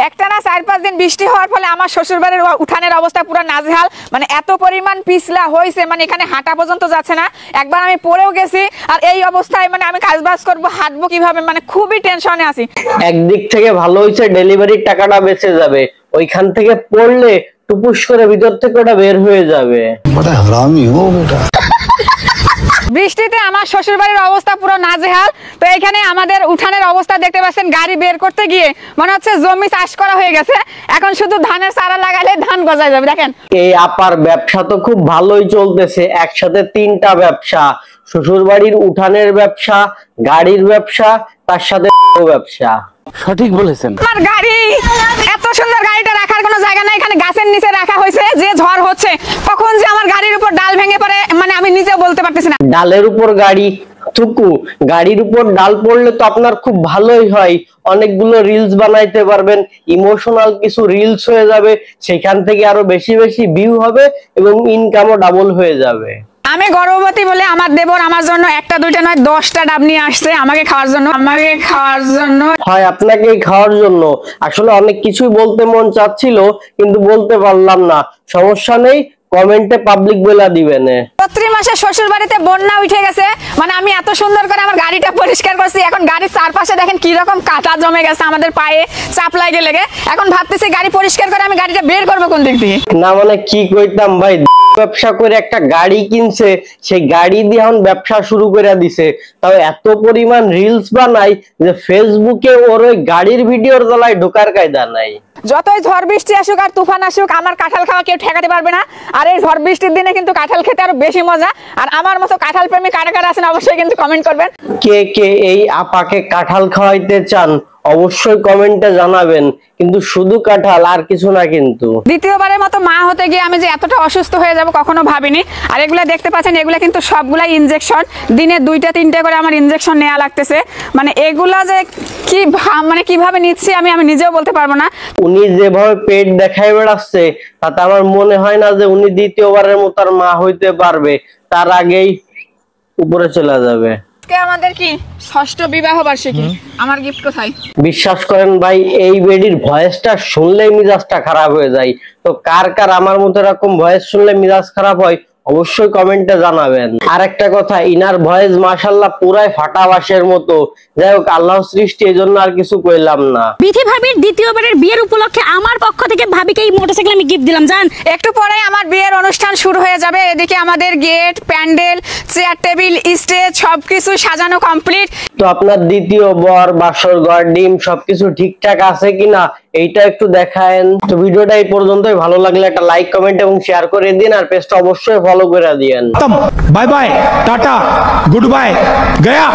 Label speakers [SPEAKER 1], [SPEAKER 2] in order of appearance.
[SPEAKER 1] একটানা 4-5 দিন বৃষ্টি হওয়ার ফলে আমার শ্বশুরবাড়ির উঠানের অবস্থা পুরো নাজেহাল, মানে এত পরিমাণ পিছলা হয়েছে, মানে এখানে হাঁটা পর্যন্ত যাচ্ছে না। একবার আমি পড়েও গেছি, আর এই অবস্থায় মানে আমি কাজবাজ করবো, হাঁটবো কিভাবে, মানে খুবই টেনশনে আছি।
[SPEAKER 2] একদিক থেকে ভালো হয়েছে ডেলিভারির টাকাটা বেঁচে যাবে, ওইখান থেকে পড়লে টুপুস করে ভিতর থেকে ওটা বের হয়ে যাবে।
[SPEAKER 1] বৃষ্টিতে আমার শ্বশুরবাড়ির অবস্থা পুরো নাজেহাল। তো এখানে আমাদের উঠানের অবস্থা দেখতে পাচ্ছেন, গাড়ি বের করতে গিয়ে মনে হচ্ছে জমি চাষ করা হয়ে গেছে, এখন শুধু ধানের চারা লাগালে ধান গজায় যাবে। দেখেন
[SPEAKER 2] এই আপার ব্যবসা তো খুব ভালোই চলতেছে, একসাথে 3টা ব্যবসা, শ্বশুরবাড়ির উঠানের ব্যবসা, গাড়ির ব্যবসা, তার সাথে ব্যবসা।
[SPEAKER 3] সঠিক বলেছেন।
[SPEAKER 1] আমার গাড়ি, এত সুন্দর গাড়িটা রাখার কোনো জায়গা নাই, এখানে গাছের নিচে রাখা হয়েছে। যে ঝড় হচ্ছে কখন যে আমার গাড়ির উপর ডাল ভেঙে পড়ে, মানে আমি নিজেও বলতে পারতেছি না।
[SPEAKER 2] ডালের উপর গাড়ি থুকু, গাড়ির উপর ডাল পড়লে তো আপনার খুব ভালোই হয়, অনেকগুলো রিলস বানাইতে পারবেন, ইমোশনাল কিছু রিলস হয়ে যাবে, সেখান থেকে আরো বেশি বেশি ভিউ হবে এবং ইনকামও ডাবল হয়ে যাবে।
[SPEAKER 1] আমি গর্ভবতী বলে আমার দেবর আমার জন্য 1টা 2টা নয় 10টা ডাব নিয়ে আসছে আমাকে খাওয়ার জন্য।
[SPEAKER 2] হয় আপনাকে খাওয়ার জন্য, আসলে অনেক কিছুই বলতে মন চাচ্ছিল কিন্তু বলতে পারলাম না, সমস্যা নেই, কমেন্টে পাবলিক বলে দিবেন।
[SPEAKER 1] প্রতি মাসে শ্বশুর বাড়িতে বন্যা উঠে গেছে, মানে আমি এত সুন্দর করে আমার গাড়িটা পরিষ্কার করছি, এখন গাড়ির চারপাশে দেখেন কি রকম কাঁটা জমে গেছে, আমাদের পায়ে চাপ লাগে লেগে। এখন ভাবতেছি গাড়ি পরিষ্কার করে আমি গাড়িটা বের করবো কোন দিক দিয়ে।
[SPEAKER 2] না মানে কি কইতাম ভাই, ব্যবসা করে একটা গাড়ি কিনছে, সেই গাড়ি দিয়ে এখন ব্যবসা শুরু করে দিছে, তাও এত পরিমাণ রিলস বানাই যে ফেসবুকে ওর ওই গাড়ির ভিডিওর তলায় ঢোকার কায়দা নাই।
[SPEAKER 1] যতই ঝড় বৃষ্টি আসুক আর তুফান আসুক, আমার কাঁঠাল খাওয়া কেউ ঠেকাতে পারবে না। আর এই ঝড় বৃষ্টির দিনে কিন্তু কাঁঠাল খেতে আরো বেশি মজা। আর আমার মতো কাঁঠাল প্রেমী কারা কারা আছেন অবশ্যই কিন্তু কমেন্ট করবেন।
[SPEAKER 2] কে কে এই আপাকে কাঁঠাল খাওয়াইতে চান অবশ্যই কমেন্টে জানাবেন, কিন্তু শুধু কাঁঠাল আর কিছু না। কিন্তু
[SPEAKER 1] দ্বিতীয়বারের মতো মা হতে গিয়ে আমি যে এতটা অসুস্থ হয়ে যাব কখনো ভাবিনি। আর এগুলা দেখতে পাচ্ছেন, এগুলা কিন্তু সবগুলাই ইনজেকশন, দিনে 2টা 3টে করে আমার ইনজেকশন নেওয়া লাগতেছে। মানে এগুলা যে কি মানে কিভাবে নিচ্ছি আমি নিজেও বলতে পারবো না।
[SPEAKER 2] উনি যেভাবে পেট দেখাই বেড়াচ্ছে তাতে আমার মনে হয় না যে উনি দ্বিতীয়বারের মতো আর মা হইতে পারবে, তার আগেই উপরে চলে যাবে।
[SPEAKER 1] আমাদের কি 6ষ্ঠ বিবাহ বার্ষিকী, আমার গিফট কোথায়?
[SPEAKER 2] বিশ্বাস করেন ভাই, এই বেডির ভয়েসটা শুনলেই মিজাজটা খারাপ হয়ে যায়। তো কার কার আমার মতো এরকম ভয়েস শুনলে মিজাজ খারাপ হয় অবশ্যই কমেন্টে জানাবেন। আর একটা কথা, ইনার ভয়েস মাশাআল্লাহ পুরাই ফাটা বাঁশের মতো। যাই হোক, আল্লাহর সৃষ্টি, এজন্য আর কিছু কইলাম না।
[SPEAKER 4] বিথি ভাবির দ্বিতীয়বারের বিয়ের উপলক্ষে আমার পক্ষ থেকে ভাবিকে এই মোটরসাইকেল আমি গিফট দিলাম। জান,
[SPEAKER 1] একটু পরে আমার বিয়ের অনুষ্ঠান শুরু হয়ে যাবে। এদিকে আমাদের gate, pandal, chair table, stage সবকিছু সাজানো কমপ্লিট।
[SPEAKER 2] তো আপনার দ্বিতীয় বর, বাসর ঘর, ডিম সবকিছু ঠিকঠাক আছে কিনা এইটা একটু দেখায়েন। তো ভিডিওটা এই পর্যন্তই, ভালো লাগলে একটা লাইক, কমেন্ট এবং শেয়ার করে দিন, আর পেজটা অবশ্যই ফলো করে দিয়েন।
[SPEAKER 5] Bye bye tata goodbye गया।